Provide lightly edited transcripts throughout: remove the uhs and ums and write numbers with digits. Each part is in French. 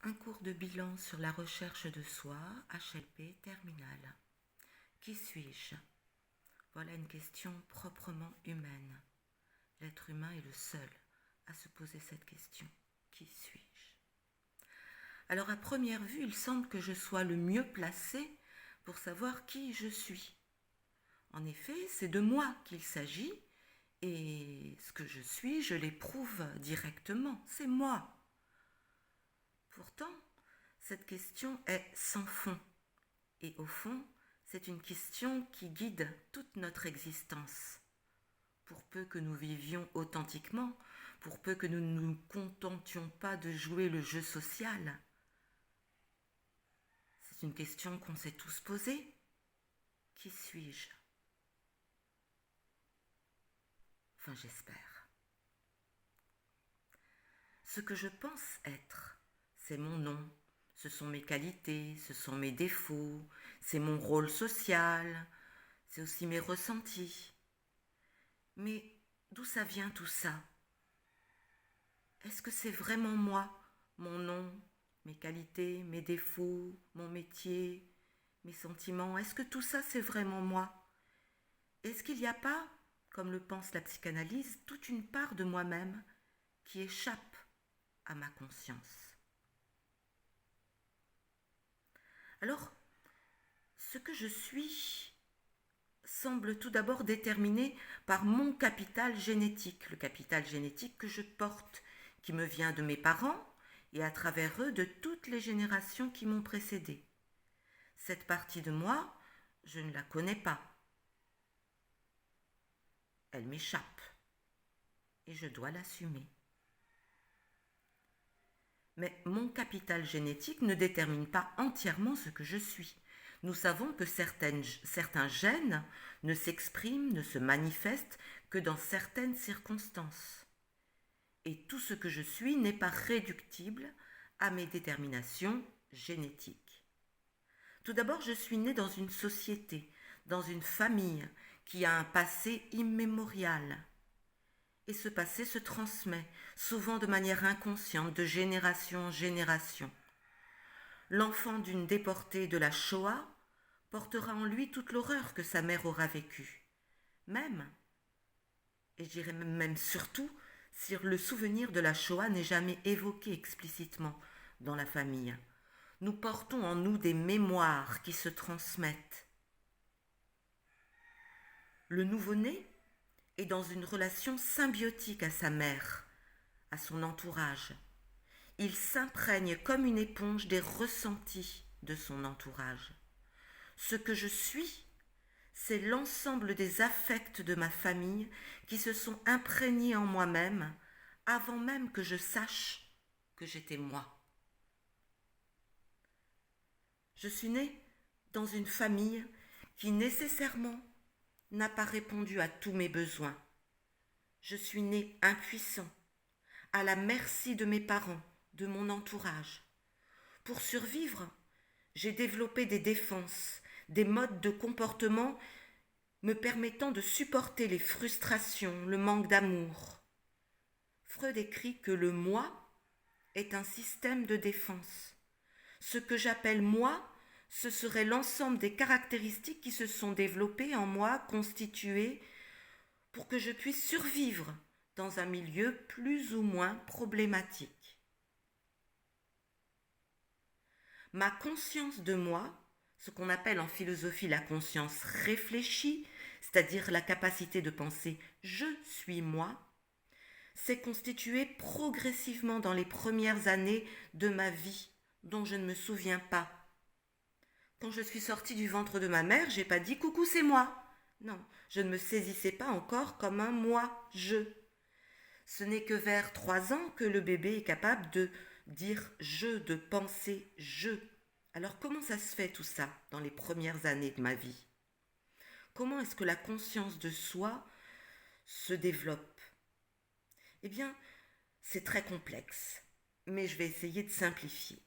Un cours de bilan sur la recherche de soi, HLP terminale. Qui suis-je? Voilà une question proprement humaine. L'être humain est le seul à se poser cette question. Qui suis-je? Alors à première vue, il semble que je sois le mieux placé pour savoir qui je suis. En effet, c'est de moi qu'il s'agit et ce que je suis, je l'éprouve directement. C'est moi. Pourtant, cette question est sans fond. Et au fond, c'est une question qui guide toute notre existence. Pour peu que nous vivions authentiquement, pour peu que nous ne nous contentions pas de jouer le jeu social, c'est une question qu'on s'est tous posée. Qui suis-je? Enfin, j'espère. Ce que je pense être, c'est mon nom, ce sont mes qualités, ce sont mes défauts, c'est mon rôle social, c'est aussi mes ressentis. Mais d'où ça vient tout ça? Est-ce que c'est vraiment moi, mon nom, mes qualités, mes défauts, mon métier, mes sentiments? Est-ce que tout ça c'est vraiment moi? Est-ce qu'il n'y a pas, comme le pense la psychanalyse, toute une part de moi-même qui échappe à ma conscience? Alors, ce que je suis semble tout d'abord déterminé par mon capital génétique, le capital génétique que je porte, qui me vient de mes parents et à travers eux de toutes les générations qui m'ont précédé. Cette partie de moi, je ne la connais pas. Elle m'échappe et je dois l'assumer. Mais mon capital génétique ne détermine pas entièrement ce que je suis. Nous savons que certains gènes ne s'expriment, ne se manifestent que dans certaines circonstances. Et tout ce que je suis n'est pas réductible à mes déterminations génétiques. Tout d'abord, je suis née dans une société, dans une famille qui a un passé immémorial. Et ce passé se transmet, souvent de manière inconsciente, de génération en génération. L'enfant d'une déportée de la Shoah portera en lui toute l'horreur que sa mère aura vécue. Même, et je dirais même surtout, si le souvenir de la Shoah n'est jamais évoqué explicitement dans la famille. Nous portons en nous des mémoires qui se transmettent. Le nouveau-né est dans une relation symbiotique à sa mère, à son entourage. Il s'imprègne comme une éponge des ressentis de son entourage. Ce que je suis, c'est l'ensemble des affects de ma famille qui se sont imprégnés en moi-même avant même que je sache que j'étais moi. Je suis née dans une famille qui nécessairement n'a pas répondu à tous mes besoins. Je suis née impuissant, à la merci de mes parents, de mon entourage. Pour survivre, j'ai développé des défenses, des modes de comportement me permettant de supporter les frustrations, le manque d'amour. Freud écrit que le moi est un système de défense. Ce que j'appelle moi, ce serait l'ensemble des caractéristiques qui se sont développées en moi, constituées pour que je puisse survivre dans un milieu plus ou moins problématique. Ma conscience de moi, ce qu'on appelle en philosophie la conscience réfléchie, c'est-à-dire la capacité de penser « je suis moi », s'est constituée progressivement dans les premières années de ma vie, dont je ne me souviens pas. Quand je suis sortie du ventre de ma mère, j'ai pas dit « coucou, c'est moi ». Non, je ne me saisissais pas encore comme un moi, je. Ce n'est que vers 3 ans que le bébé est capable de dire je, de penser je. Alors comment ça se fait tout ça dans les premières années de ma vie? Comment est-ce que la conscience de soi se développe? Eh bien, c'est très complexe, mais je vais essayer de simplifier.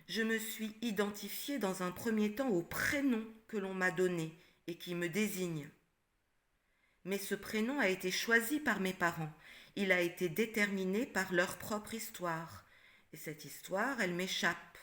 Je me suis identifiée dans un premier temps au prénom que l'on m'a donné et qui me désigne. Mais ce prénom a été choisi par mes parents. Il a été déterminé par leur propre histoire Et cette histoire, elle m'échappe.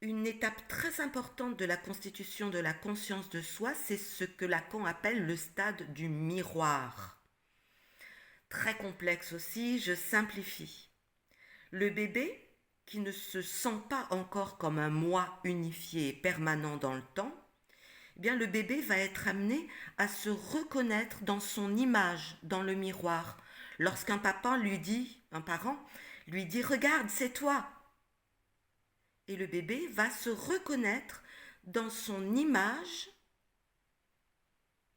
Une étape très importante de la constitution de la conscience de soi, c'est ce que Lacan appelle le stade du miroir. Très complexe aussi, je simplifie. Le bébé, qui ne se sent pas encore comme un moi unifié et permanent dans le temps, eh bien le bébé va être amené à se reconnaître dans son image, dans le miroir. Lorsqu'un papa lui dit, un parent, lui dit « Regarde, c'est toi !» Et le bébé va se reconnaître dans son image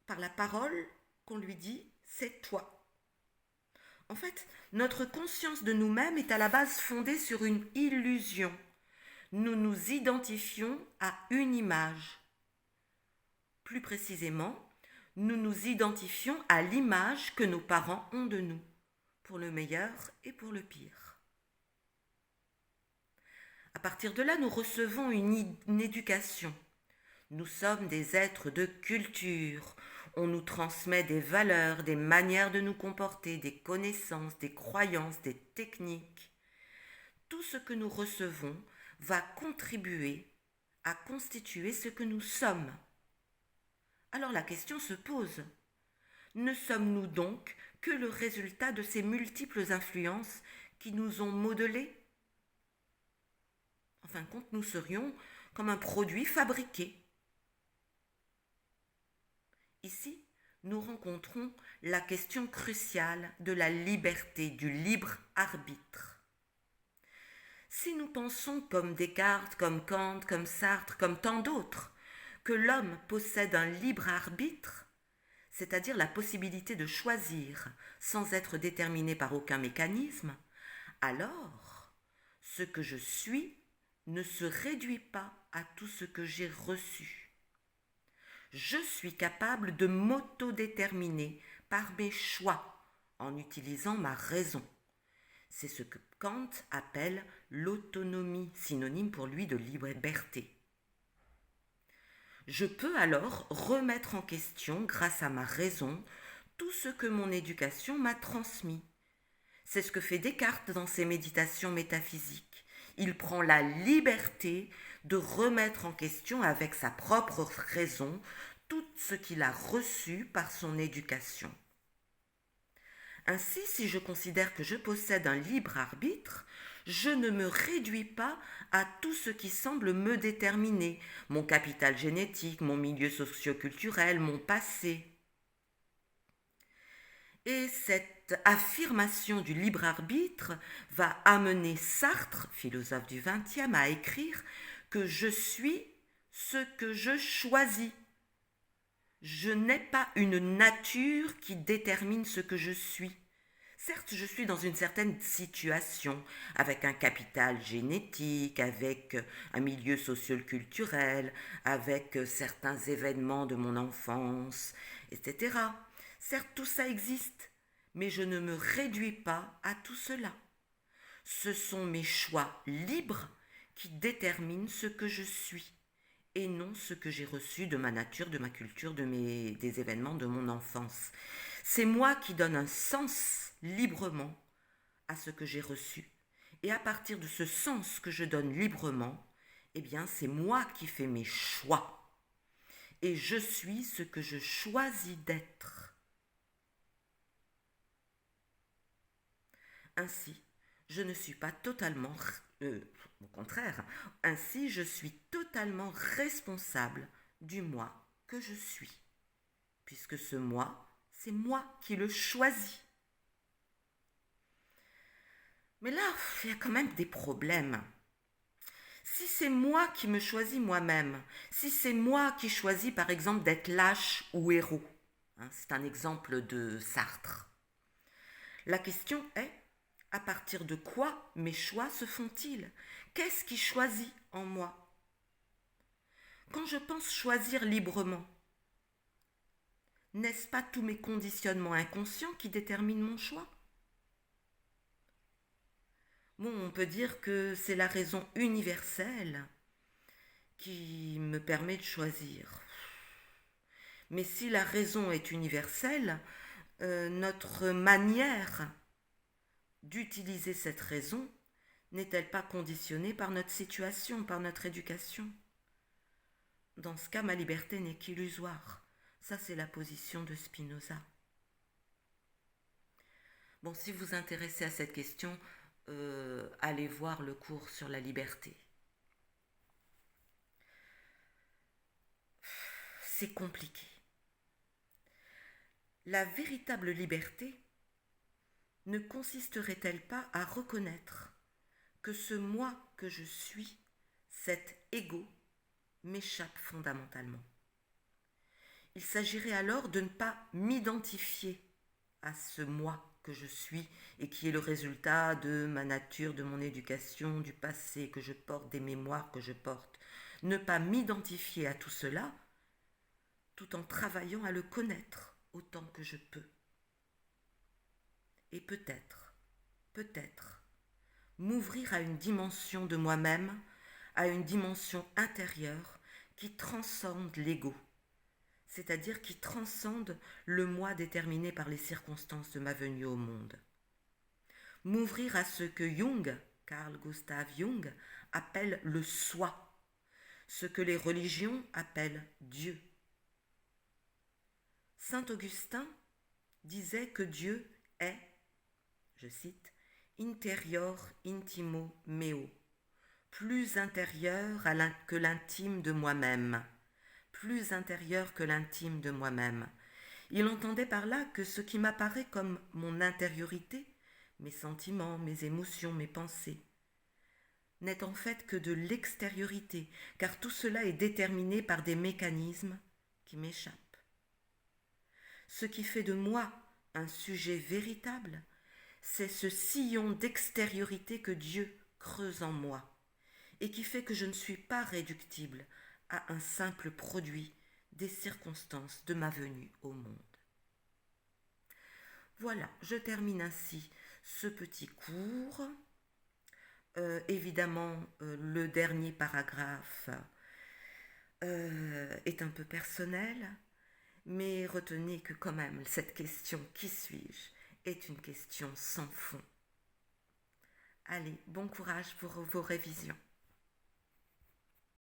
par la parole qu'on lui dit « c'est toi ». En fait, notre conscience de nous-mêmes est à la base fondée sur une illusion. Nous nous identifions à une image. Plus précisément, nous nous identifions à l'image que nos parents ont de nous, pour le meilleur et pour le pire. À partir de là, nous recevons une éducation. Nous sommes des êtres de culture. On nous transmet des valeurs, des manières de nous comporter, des connaissances, des croyances, des techniques. Tout ce que nous recevons va contribuer à constituer ce que nous sommes. Alors la question se pose. Ne sommes-nous donc que le résultat de ces multiples influences qui nous ont modelés ? En fin de compte, nous serions comme un produit fabriqué. Ici, nous rencontrons la question cruciale de la liberté, du libre arbitre. Si nous pensons comme Descartes, comme Kant, comme Sartre, comme tant d'autres, que l'homme possède un libre arbitre, c'est-à-dire la possibilité de choisir sans être déterminé par aucun mécanisme, alors ce que je suis ne se réduit pas à tout ce que j'ai reçu. Je suis capable de m'autodéterminer par mes choix en utilisant ma raison. C'est ce que Kant appelle l'autonomie, synonyme pour lui de liberté. Je peux alors remettre en question, grâce à ma raison, tout ce que mon éducation m'a transmis. C'est ce que fait Descartes dans ses méditations métaphysiques. Il prend la liberté de remettre en question avec sa propre raison tout ce qu'il a reçu par son éducation. Ainsi, si je considère que je possède un libre arbitre, je ne me réduis pas à tout ce qui semble me déterminer, mon capital génétique, mon milieu socio-culturel, mon passé. Et cette affirmation du libre arbitre va amener Sartre, philosophe du XXe, à écrire que je suis ce que je choisis. Je n'ai pas une nature qui détermine ce que je suis. Certes, je suis dans une certaine situation, avec un capital génétique, avec un milieu socio-culturel, avec certains événements de mon enfance, etc. Certes, tout ça existe, mais je ne me réduis pas à tout cela. Ce sont mes choix libres qui déterminent ce que je suis, et non ce que j'ai reçu de ma nature, de ma culture, des événements de mon enfance. C'est moi qui donne un sens librement à ce que j'ai reçu. Et à partir de ce sens que je donne librement, eh bien c'est moi qui fais mes choix. Et je suis ce que je choisis d'être. Ainsi, je ne suis pas totalement... au contraire, ainsi je suis totalement responsable du moi que je suis. Puisque ce moi, c'est moi qui le choisis. Mais là, il y a quand même des problèmes. Si c'est moi qui me choisis moi-même, si c'est moi qui choisis par exemple d'être lâche ou héros, c'est un exemple de Sartre, la question est, à partir de quoi mes choix se font-ils ? Qu'est-ce qui choisit en moi ? Quand je pense choisir librement, n'est-ce pas tous mes conditionnements inconscients qui déterminent mon choix ? Bon, on peut dire que c'est la raison universelle qui me permet de choisir. Mais si la raison est universelle, notre manière d'utiliser cette raison n'est-elle pas conditionnée par notre situation, par notre éducation? Dans ce cas, ma liberté n'est qu'illusoire. Ça, c'est la position de Spinoza. Bon, si vous vous intéressez à cette question, allez voir le cours sur la liberté. C'est compliqué. La véritable liberté ne consisterait-elle pas à reconnaître que ce moi que je suis, cet ego, m'échappe fondamentalement? Il s'agirait alors de ne pas m'identifier à ce moi que je suis et qui est le résultat de ma nature, de mon éducation, du passé que je porte, des mémoires que je porte. Ne pas m'identifier à tout cela tout en travaillant à le connaître autant que je peux. Et peut-être, m'ouvrir à une dimension de moi-même, à une dimension intérieure qui transcende l'ego, c'est-à-dire qui transcende le moi déterminé par les circonstances de ma venue au monde. M'ouvrir à ce que Jung, Carl Gustav Jung, appelle le soi, ce que les religions appellent Dieu. Saint Augustin disait que Dieu est, je cite, interior intimo meo, plus intérieur que l'intime de moi-même, plus intérieur que l'intime de moi-même. Il entendait par là que ce qui m'apparaît comme mon intériorité, mes sentiments, mes émotions, mes pensées, n'est en fait que de l'extériorité, car tout cela est déterminé par des mécanismes qui m'échappent. Ce qui fait de moi un sujet véritable, c'est ce sillon d'extériorité que Dieu creuse en moi et qui fait que je ne suis pas réductible à un simple produit des circonstances de ma venue au monde. Voilà, je termine ainsi ce petit cours. Évidemment, le dernier paragraphe est un peu personnel, mais retenez que quand même cette question « qui suis-je » est une question sans fond. Allez, bon courage pour vos révisions.